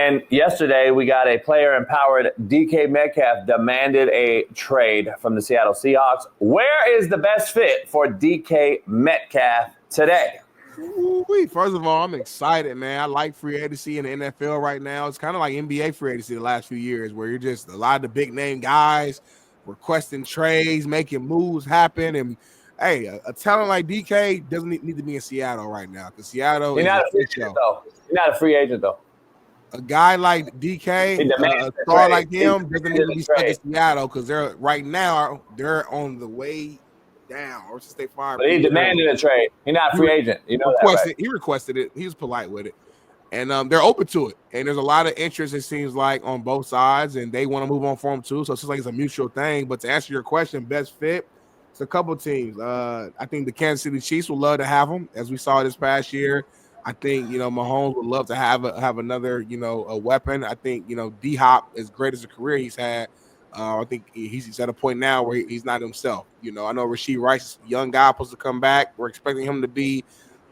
And yesterday we got a player-empowered DK Metcalf demanded a trade from the Seattle Seahawks. Where is the best fit for DK Metcalf today? Ooh-wee. First of all, I'm excited, man. I like free agency in the NFL right now. It's kind of like NBA free agency the last few years where you're just a lot of the big name guys requesting trades, making moves happen. And hey, a talent like DK doesn't need to be in Seattle right now because Seattle You're is not a free agent, though. You're not a free agent, though. A guy like DK, a star like him, doesn't need to be stuck in Seattle because they're on the way down. Or should they fire? But he demanded a trade. He's not a free agent. You know that, right? He requested it. He was polite with it, and they're open to it. And there's a lot of interest. It seems like on both sides, and they want to move on for him too. So it's just like it's a mutual thing. But to answer your question, best fit, it's a couple teams. I think the Kansas City Chiefs would love to have him, as we saw this past year. I think, Mahomes would love to have another, a weapon. I think, D-Hop, as great as a career he's had, I think he's at a point now where he's not himself. I know Rashee Rice, young guy, supposed to come back. We're expecting him to be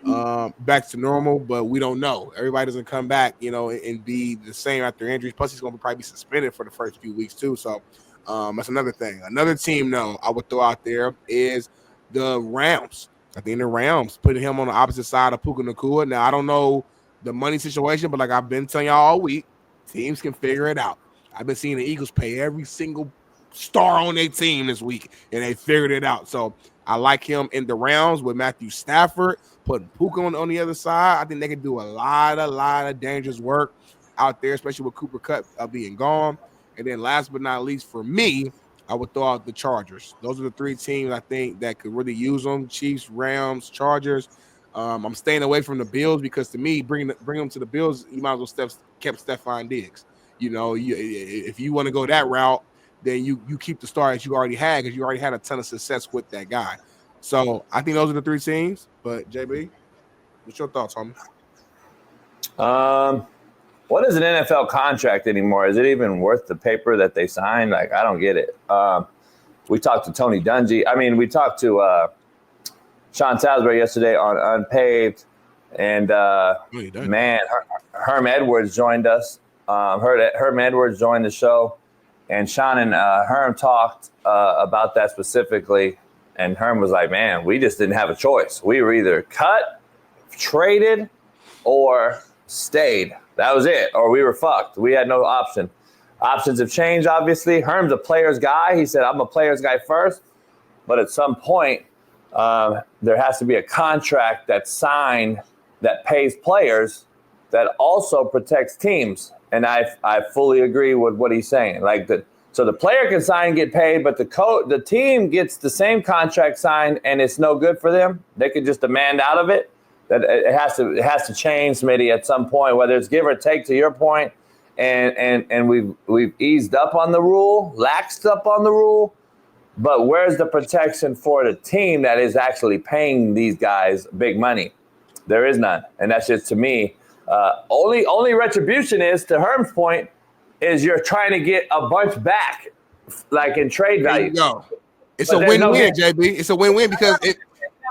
back to normal, but we don't know. Everybody doesn't come back, and be the same after injuries. Plus, he's going to probably be suspended for the first few weeks too. So that's another thing. Another team, though, I would throw out there is the Rams. I think the Rams putting him on the opposite side of Puka Nacua. Now, I don't know the money situation, but like I've been telling y'all all week, teams can figure it out. I've been seeing the Eagles pay every single star on their team this week, and they figured it out. So I like him in the Rams with Matthew Stafford, putting Puka on the other side. I think they can do a lot of dangerous work out there, especially with Cooper Kupp being gone. And then last but not least, for me, I would throw out the Chargers. Those are the three teams I think that could really use them: Chiefs, Rams, Chargers. I'm staying away from the Bills because to me, bring them to the Bills, you might as well kept Stephon Diggs. If you want to go that route, then you keep the star that you already had because you already had a ton of success with that guy. So I think those are the three teams. But JB, what's your thoughts, homie? What is an NFL contract anymore? Is it even worth the paper that they signed? Like, I don't get it. We talked to Tony Dungy. I mean, we talked to Shaun Salisbury yesterday on Unpaved. And, man, Herm Edwards joined us. Herm Edwards joined the show. And Shaun and Herm talked about that specifically. And Herm was like, man, we just didn't have a choice. We were either cut, traded, or stayed. That was it, or we were fucked. We had no option. Options have changed, obviously. Herm's a player's guy. He said, I'm a player's guy first. But at some point, there has to be a contract that's signed that pays players that also protects teams. And I fully agree with what he's saying. So the player can sign and get paid, but the team gets the same contract signed and it's no good for them. They could just demand out of it. That it has to change, Smitty, at some point, whether it's give or take, to your point, and we've eased up on the rule, laxed up on the rule, but where's the protection for the team that is actually paying these guys big money? There is none, and that's just, to me, only retribution is, to Herm's point, is you're trying to get a bunch back, like in trade value. No, it's a win-win, JB. It's a win-win because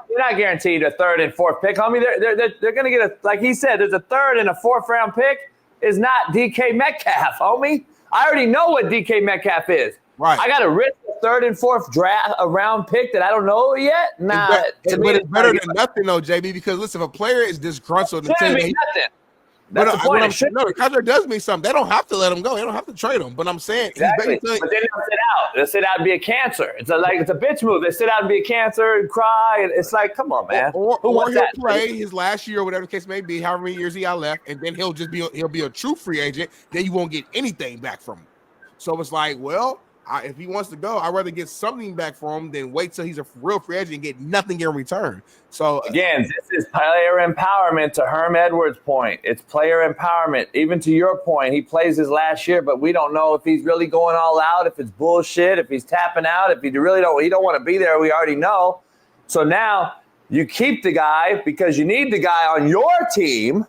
you're not guaranteed a third and fourth pick, homie. They're going to get like he said, there's a third and a fourth round pick is not DK Metcalf, homie. I already know what DK Metcalf is. Right. I got to risk a third and fourth round pick that I don't know yet. Nah, but it's better than nothing, though, JB. Because listen, if a player is disgruntled, the team, that's the point. The contract does mean something. They don't have to let him go. They don't have to trade him. But I'm saying, exactly. But they don't sit out. They sit out and be a cancer. It's a bitch move. They sit out and be a cancer and cry. And it's like, come on, man. Or he'll play his last year or whatever the case may be, however many years he got left, and then he'll be a true free agent. Then you won't get anything back from him. So it's like, well, if he wants to go, I'd rather get something back from him than wait till he's a real free agent and get nothing in return. So again, this is player empowerment, to Herm Edwards' point. It's player empowerment. Even to your point, he plays his last year, but we don't know if he's really going all out, if it's bullshit, if he's tapping out, if he don't want to be there. We already know. So now you keep the guy because you need the guy on your team,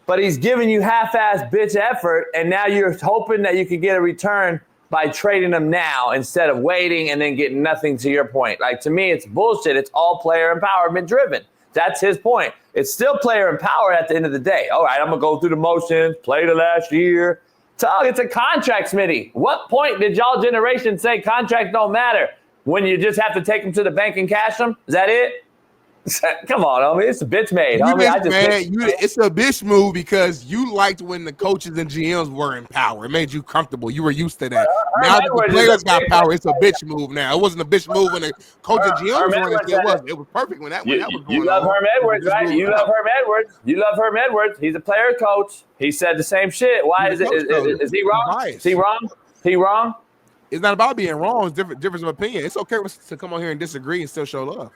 but he's giving you half-ass bitch effort, and now you're hoping that you can get a return by trading them now instead of waiting and then getting nothing, to your point. Like, to me, it's bullshit. It's all player empowerment driven. That's his point. It's still player empowered at the end of the day. All right, I'm going to go through the motions, play the last year. Tug, it's a contract, Smitty. What point did y'all generation say contracts don't matter? When you just have to take them to the bank and cash them? Is that it? Come on, homie. It's a bitch made, homie. It's a bitch move because you liked when the coaches and GMs were in power. It made you comfortable. You were used to that. Now that the players got power, it's a bitch move now. It wasn't a bitch move when the coach and GMs were. It was perfect when that was going on. You love Herm Edwards, right? You love Herm Edwards. You love Herm Edwards. He's a player coach. He said the same shit. Why is it? Is he wrong? Is he wrong? He wrong? It's not about being wrong. It's difference of opinion. It's okay to come on here and disagree and still show love.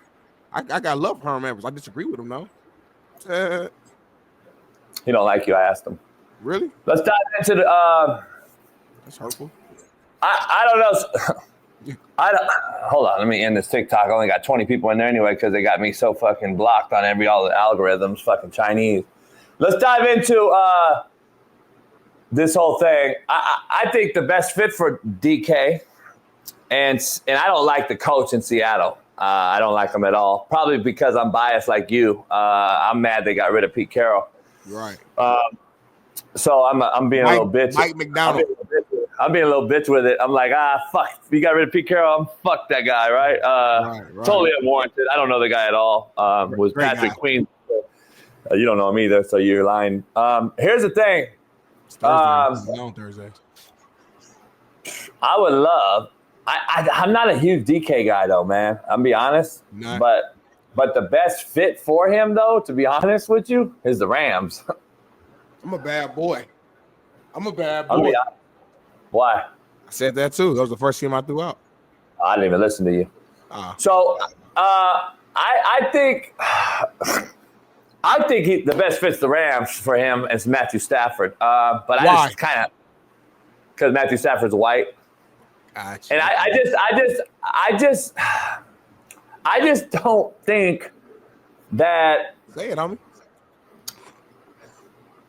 I got love for Herm Edwards. I disagree with him, though. He don't like you. I asked him. Really? Let's dive into the. That's hurtful. I don't know. Hold on. Let me end this TikTok. I only got 20 people in there anyway because they got me so fucking blocked on all the algorithms. Fucking Chinese. Let's dive into this whole thing. I think the best fit for DK, and I don't like the coach in Seattle. I don't like him at all. Probably because I'm biased like you. I'm mad they got rid of Pete Carroll. Right. So I'm being a little bitch. Mike McDonald. I'm being a little bitch with it. I'm like, fuck. If you got rid of Pete Carroll, fuck that guy, right? Right. Totally unwarranted. I don't know the guy at all. Was Patrick Queen. You don't know him either, so you're lying. Here's the thing. Thursday. I would love. I'm not a huge DK guy though, man. I'm be honest. No. But the best fit for him though, to be honest with you, is the Rams. I'm a bad boy. Why? I said that too. That was the first team I threw out. I didn't even listen to you. So I think the best fits the Rams for him is Matthew Stafford. But Why? I just kind of because Matthew Stafford's white. Gotcha. And I just don't think that. Say it, homie.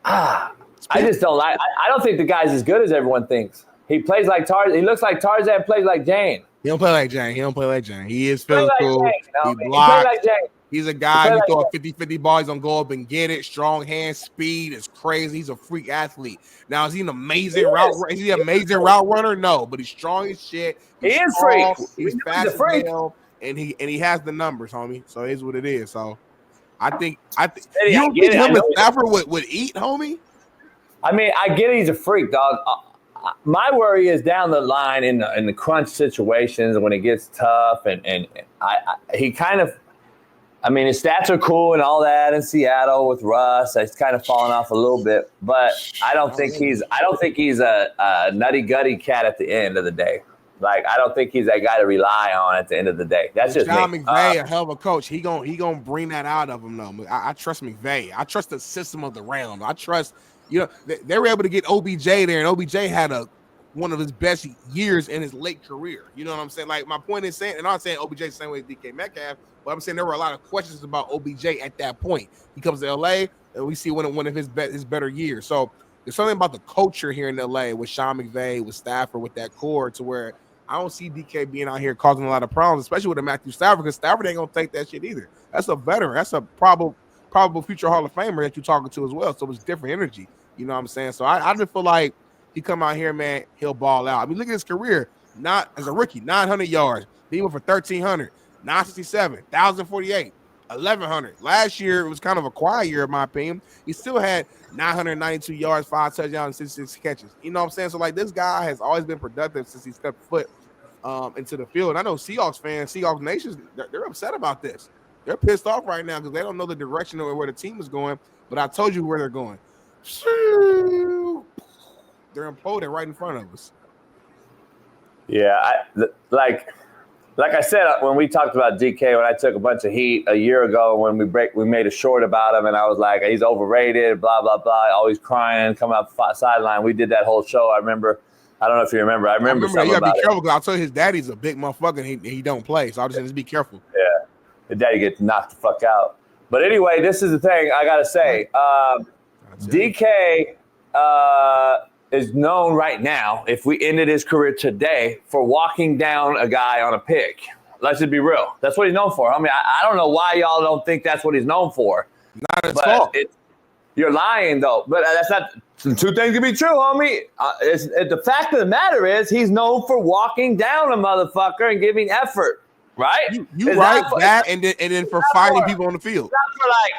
I just don't like. I don't think the guy's as good as everyone thinks. He plays like Tarzan. He looks like Tarzan. Plays like Jane. He don't play like Jane. He is physical. He blocks. He plays like Jane. He's a guy who throw a 50-50 ball. He's going to go up and get it. Strong hand, speed is crazy. He's a freak athlete. Now, is he an amazing route runner? No, but he's strong as shit. He is freak. He's fast as hell, and he has the numbers, homie. So it is what it is. So I think you don't think him and Stafford would eat, homie? I mean, I get it. He's a freak, dog. My worry is down the line in the crunch situations when it gets tough, and he kind of. I mean, his stats are cool and all that in Seattle with Russ. He's kind of fallen off a little bit, but I don't think he's a nutty gutty cat at the end of the day. Like, I don't think he's that guy to rely on at the end of the day. That's just John me. McVay, a hell of a coach. He gonna bring that out of him though. I trust McVay. I trust the system of the Rams. I trust they were able to get OBJ there, and OBJ had one of his best years in his late career. You know what I'm saying? Like, my point is saying, and I'm not saying OBJ the same way as DK Metcalf, but I'm saying there were a lot of questions about OBJ at that point. He comes to LA, and we see one of his better years. So there's something about the culture here in LA with Sean McVay, with Stafford, with that core, to where I don't see DK being out here causing a lot of problems, especially with a Matthew Stafford, because Stafford ain't gonna take that shit either. That's a veteran. That's a probable future Hall of Famer that you're talking to as well. So it's different energy. You know what I'm saying? So I just feel like he come out here, man, he'll ball out. I mean, look at his career. Not as a rookie, 900 yards. He went for 1,300, 967, 1,048, 1,100. Last year, it was kind of a quiet year, in my opinion. He still had 992 yards, 5 touchdowns, and 66 catches. You know what I'm saying? So, like, this guy has always been productive since he stepped foot into the field. And I know Seahawks fans, Seahawks Nations, they're upset about this. They're pissed off right now because they don't know the direction of where the team is going. But I told you where they're going. They're imploding right in front of us. Yeah, like I said when we talked about DK, when I took a bunch of heat a year ago when we made a short about him, and I was like, he's overrated, blah blah blah, always crying, coming up sideline. We did that whole show. I remember. I don't know if you remember. I remember something you gotta about be careful because I'll tell you his daddy's a big motherfucker. And he don't play, so I'll just be careful. Yeah, his daddy gets knocked the fuck out. But anyway, this is the thing I gotta say. DK is known right now, if we ended his career today, for walking down a guy on a pick. Let's just be real. That's what he's known for. I mean, I don't know why y'all don't think that's what he's known for. Not his fault. You're lying, though. But that's not – two things can be true, homie. The fact of the matter is he's known for walking down a motherfucker and giving effort, right? You right, that and then for fighting people on the field. Not for like,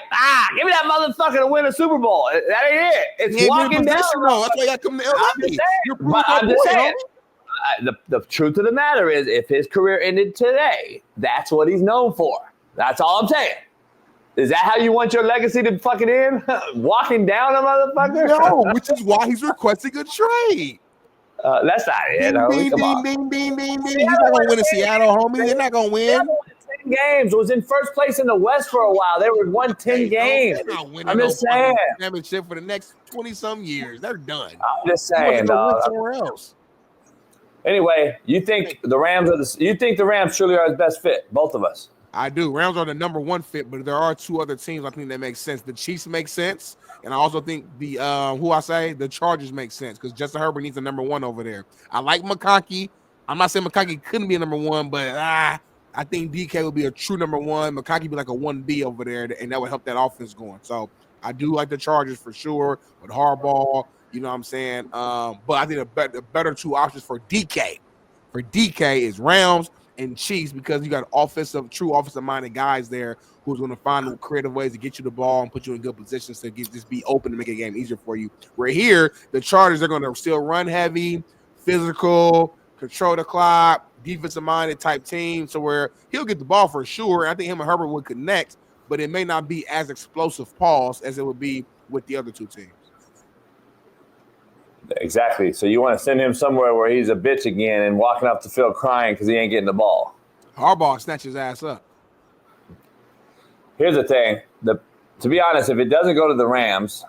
give me that motherfucker to win a Super Bowl. That ain't it. It's walking down. That's why you got to come to LA. I'm just saying. The truth of the matter is, if his career ended today, that's what he's known for. That's all I'm saying. Is that how you want your legacy to fucking end? Walking down a motherfucker? No, which is why he's requesting a trade. That's not it, homie. Come on. He's not going to win in Seattle, homie. They're not going to win. 10 games. Was in first place in the West for a while. They were won 10 games. I'm just saying. Championship for the next 20-some years. They're done. I'm just saying, dog. Somewhere else. Anyway, you think the Rams truly are his best fit? Both of us. I do. Rams are the number one fit, but there are two other teams I think that make sense. The Chiefs make sense, and I also think the the Chargers make sense because Justin Herbert needs a number one over there. I like McConkey. I'm not saying McConkey couldn't be a number one, but I think DK would be a true number one. McConkey be like a 1B over there, and that would help that offense going. So I do like the Chargers for sure with Harbaugh. You know what I'm saying? But I think the better two options for DK is Rams and Chiefs because you got true offensive-minded guys there who's going to find creative ways to get you the ball and put you in good positions to just be open to make a game easier for you. Where here, the Chargers are going to still run heavy, physical, control the clock, defensive-minded type team, so where he'll get the ball for sure. I think him and Herbert would connect, but it may not be as explosive pause as it would be with the other two teams. Exactly. So you want to send him somewhere where he's a bitch again and walking off the field crying because he ain't getting the ball. Harbaugh snatch his ass up. Here's the thing. To be honest, if it doesn't go to the Rams,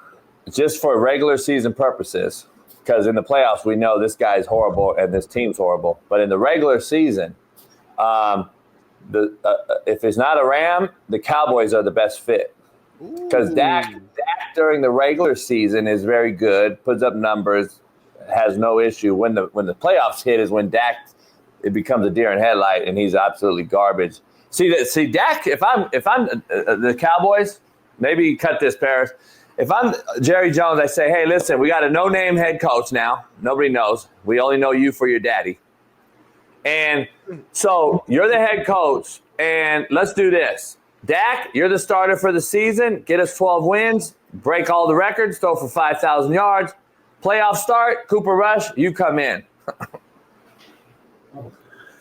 just for regular season purposes, because in the playoffs we know this guy's horrible and this team's horrible. But in the regular season, if it's not a Ram, the Cowboys are the best fit. Because Dak during the regular season is very good, puts up numbers, has no issue. When the playoffs hit is when Dak it becomes a deer in headlight and he's absolutely garbage. See Dak. If I'm the Cowboys, maybe cut this, Paris. If I'm Jerry Jones, I say, hey, listen, we got a no-name head coach now. Nobody knows. We only know you for your daddy. And so you're the head coach, and let's do this. Dak, you're the starter for the season. Get us 12 wins. Break all the records. Throw for 5,000 yards. Playoff start. Cooper Rush, you come in.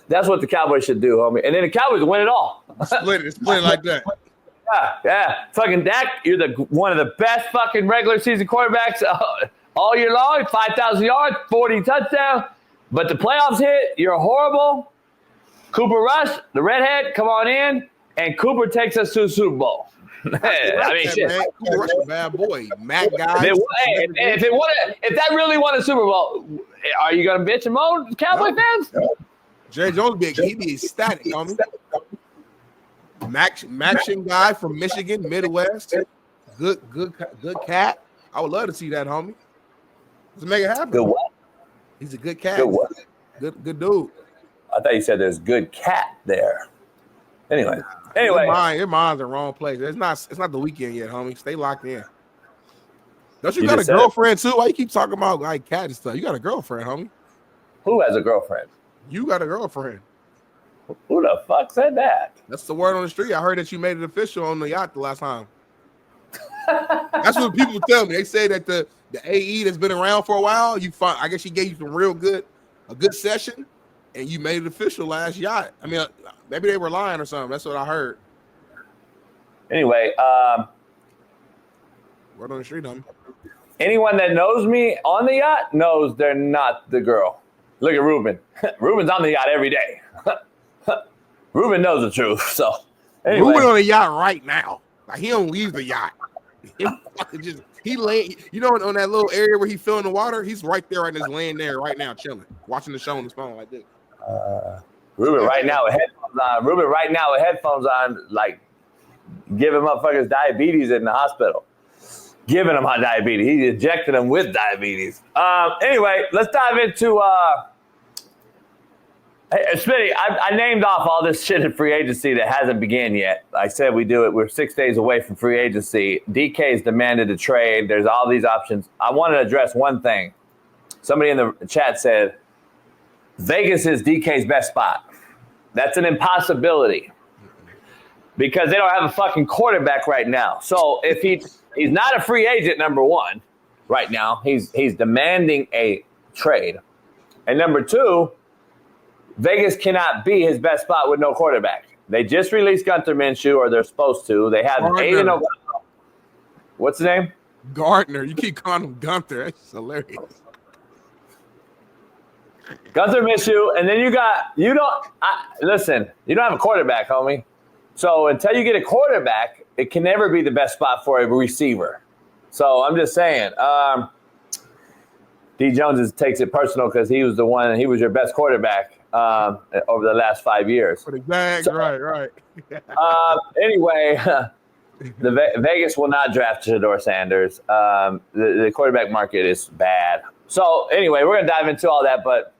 That's what the Cowboys should do, homie. And then the Cowboys win it all. Split it like that. Yeah. Fucking Dak, you're one of the best fucking regular season quarterbacks all year long. 5,000 yards, 40 touchdowns. But the playoffs hit, you're horrible. Cooper Rush, the redhead, come on in. And Cooper takes us to the Super Bowl. I mean, shit. Man. Cooper Rush, bad boy. Matt guy. If that really won a Super Bowl, are you gonna bitch and moan, Cowboy fans? Jerry Jones he be ecstatic, homie. Matching guy from Michigan, Midwest. Good cat. I would love to see that, homie. Let's make it happen. Good what? He's a good cat. Good what? Good dude. I thought you said there's good cat there. Anyway, your mind's in the wrong place. It's not the weekend yet, homie. Stay locked in. Don't you got a girlfriend too? Why you keep talking about like cat and stuff? You got a girlfriend, homie. Who has a girlfriend? You got a girlfriend. Who the fuck said that? That's the word on the street. I heard that you made it official on the yacht the last time. That's what people tell me. They say that the AE that's been around for a while, I guess she gave you a good session, and you made it official last yacht. I mean, maybe they were lying or something. That's what I heard. Anyway, word on the street, homie. Anyone that knows me on the yacht knows they're not the girl. Look at Ruben. Ruben's on the yacht every day. Ruben knows the truth. So anyway. Ruben on the yacht right now. Like he don't leave the yacht. He lay, on that little area where he fell in the water. He's right there, just laying there right now, chilling, watching the show on his phone like this. Ruben right now with headphones on. Like giving motherfuckers diabetes in the hospital. Giving them hot diabetes. He injected them with diabetes. Anyway, let's dive into Hey, Smitty, I named off all this shit in free agency that hasn't begun yet. I said we do it. We're 6 days away from free agency. DK's demanded a trade. There's all these options. I want to address one thing. Somebody in the chat said Vegas is DK's best spot. That's an impossibility because they don't have a fucking quarterback right now. So if he's not a free agent, number one, right now, he's demanding a trade. And number two, Vegas cannot be his best spot with no quarterback. They just released Gunther Minshew, or they're supposed to. They have Aiden O'Connell. What's his name? Gardner. You keep calling him Gunther. That's hilarious. Gunther Minshew, and then you don't have a quarterback, homie. So until you get a quarterback, it can never be the best spot for a receiver. So I'm just saying, D. Jones takes it personal because he was your best quarterback over the last 5 years. Exactly, right. Anyway, Vegas will not draft Shedeur Sanders. The quarterback market is bad. So anyway, we're going to dive into all that, but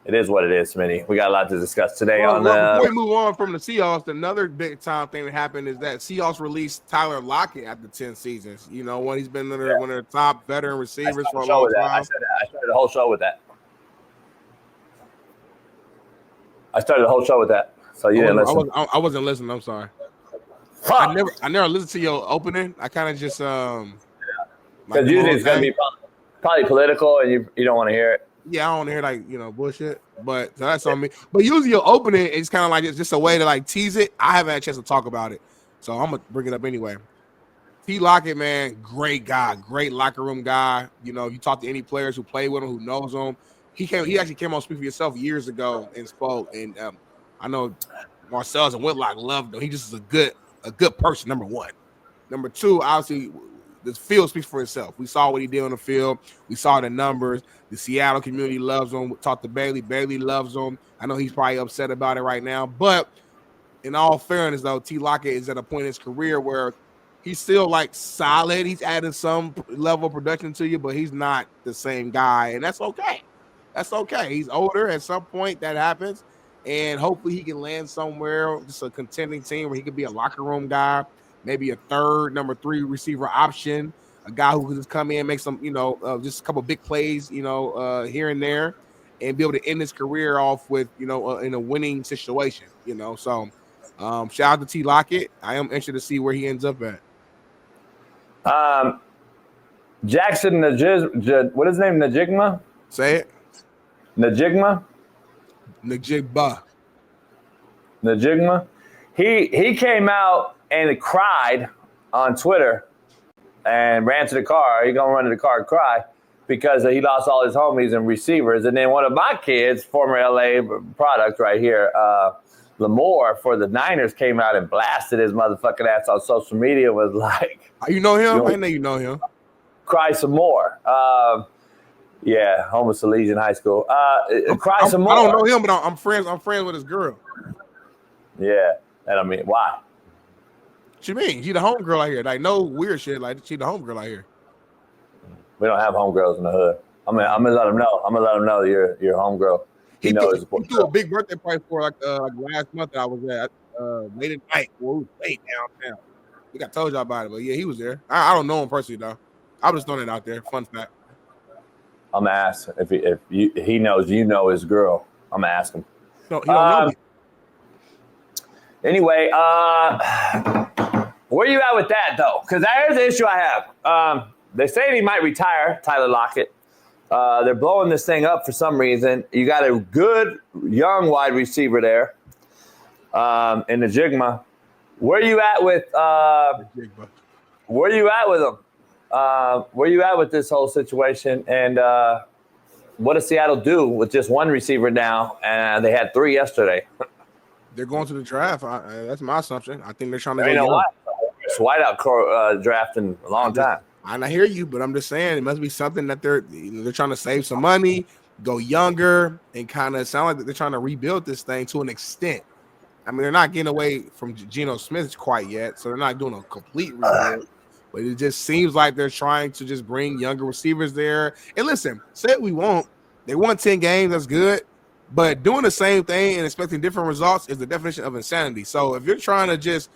it is what it is, Smitty. We got a lot to discuss today. Before we move on from the Seahawks, another big time thing that happened is that Seahawks released Tyler Lockett after 10 seasons. You know, when he's been one of their top veteran receivers for a long time. I started the whole show with that. So you didn't listen. I wasn't listening. I'm sorry. Fuck. I never listened to your opening. I kind of just because usually it's gonna be probably political, and you don't want to hear it. Yeah, I don't want to hear bullshit. But so that's on me. But usually your opening is kind of like it's just a way to tease it. I haven't had a chance to talk about it, so I'm gonna bring it up anyway. T. Lockett, man, great guy, great locker room guy. You know, you talk to any players who play with him, who knows him. He actually came on Speak for Yourself years ago and spoke. And I know Marcellus and Whitlock loved him. He just is a good person. Number one. Number two, obviously, the field speaks for itself. We saw what he did on the field. We saw the numbers. The Seattle community loves him. We talked to Bailey. Bailey loves him. I know he's probably upset about it right now. But in all fairness, though, T. Lockett is at a point in his career where he's still solid. He's adding some level of production to you, but he's not the same guy. And that's okay. That's okay. He's older. At some point that happens. And hopefully he can land somewhere, just a contending team where he could be a locker room guy, maybe a third, number 3 receiver option, a guy who can just come in, make some, just a couple big plays, here and there, and be able to end his career off with, in a winning situation, So shout out to T. Lockett. I am interested to see where he ends up at. Jackson, what is his name? Najigma? Say it. Najigma. He came out and cried on Twitter and ran to the car. He gonna run to the car and cry because he lost all his homies and receivers. And then one of my kids, former LA product right here, Lamore for the Niners, came out and blasted his motherfucking ass on social media. Was like, you know him? I know you know him. Cry some more. Yeah, Homer Salesian High School. Cry some more. I don't know him, but I'm friends with his girl. Yeah, and I mean, why? What you mean? She the homegirl out here. No weird shit. She the homegirl out here. We don't have homegirls in the hood. I'm gonna let him know. I'm gonna let him know you're homegirl. He threw a big birthday party for last month that I was at late at night. Well, we was late downtown. I think I told y'all about it, but yeah, he was there. I don't know him personally though. I was just throwing it out there. Fun fact. I'm gonna ask if he knows his girl. I'm gonna ask him. No, he don't know me. Anyway, where you at with that though? Because there's the issue I have. They say he might retire, Tyler Lockett. They're blowing this thing up for some reason. You got a good young wide receiver there in the Jigma. Where you at with? Where you at with him? Where you at with this whole situation? And what does Seattle do with just one receiver now? And they had 3 yesterday. They're going to the draft. That's my assumption. I think they're trying to go. You know what? It's whiteout draft in a long time. I hear you, but I'm just saying it must be something that they're trying to save some money, go younger, and kind of sound like they're trying to rebuild this thing to an extent. I mean, they're not getting away from Geno Smith quite yet, so they're not doing a complete rebuild. But it just seems like they're trying to just bring younger receivers there. And listen, say what we want. They won 10 games. That's good. But doing the same thing and expecting different results is the definition of insanity. So if you're trying to just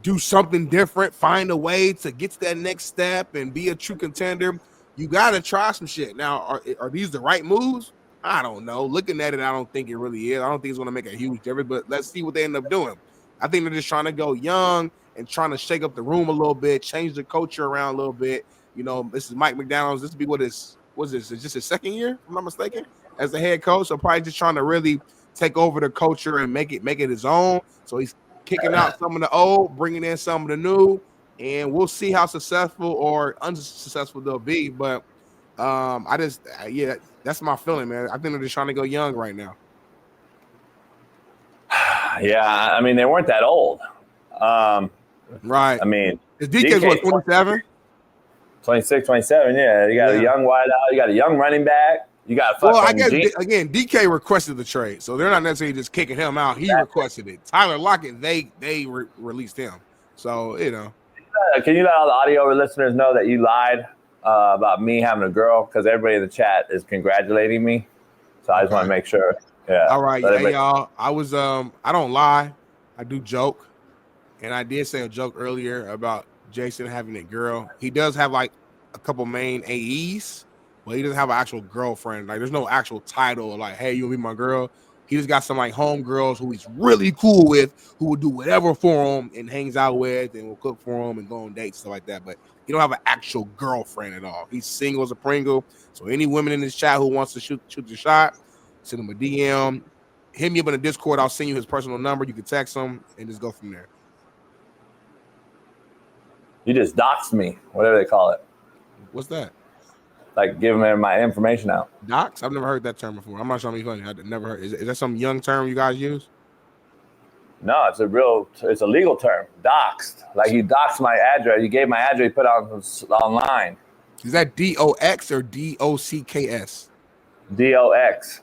do something different, find a way to get to that next step and be a true contender, you got to try some shit. Now, are these the right moves? I don't know. Looking at it, I don't think it really is. I don't think it's going to make a huge difference, but let's see what they end up doing. I think they're just trying to go young and trying to shake up the room a little bit, change the culture around a little bit. You know, this is Mike McDonald's. This will be what's this? Is just his second year, if I'm not mistaken, as the head coach. So probably just trying to really take over the culture and make it his own. So he's kicking out some of the old, bringing in some of the new, and we'll see how successful or unsuccessful they'll be. But that's my feeling, man. I think they're just trying to go young right now. Yeah, I mean, they weren't that old. Right. I mean, his DK's what, 27? 26, 27, yeah. You got a young wideout. You got a young running back. You got fucking I guess, again, DK requested the trade, so they're not necessarily just kicking him out. He requested it. Tyler Lockett, they released him. So, you know. Can you let all the audio listeners know that you lied about me having a girl? Because everybody in the chat is congratulating me. So I just want to make sure. Yeah. All right. Yeah, y'all. I was, I don't lie. I do joke. And I did say a joke earlier about Jason having a girl. He does have like a couple main AEs, but he doesn't have an actual girlfriend. Like, there's no actual title like, hey, you'll be my girl. He just got some like home girls who he's really cool with, who will do whatever for him and hangs out with and will cook for him and go on dates, stuff like that. But he don't have an actual girlfriend at all. He's single as a Pringle. So any women in this chat who wants to shoot the shot, send him a DM. Hit me up in the Discord. I'll send you his personal number. You can text him and just go from there. You just doxed me, whatever they call it. What's that? Like giving my information out. Dox? I've never heard that term before. I'm not trying to be funny. I've never heard. Is that some young term you guys use? No, it's a legal term. Doxed. Like you doxed my address. You gave my address you put online. Is that DOX or DOCKS? DOX.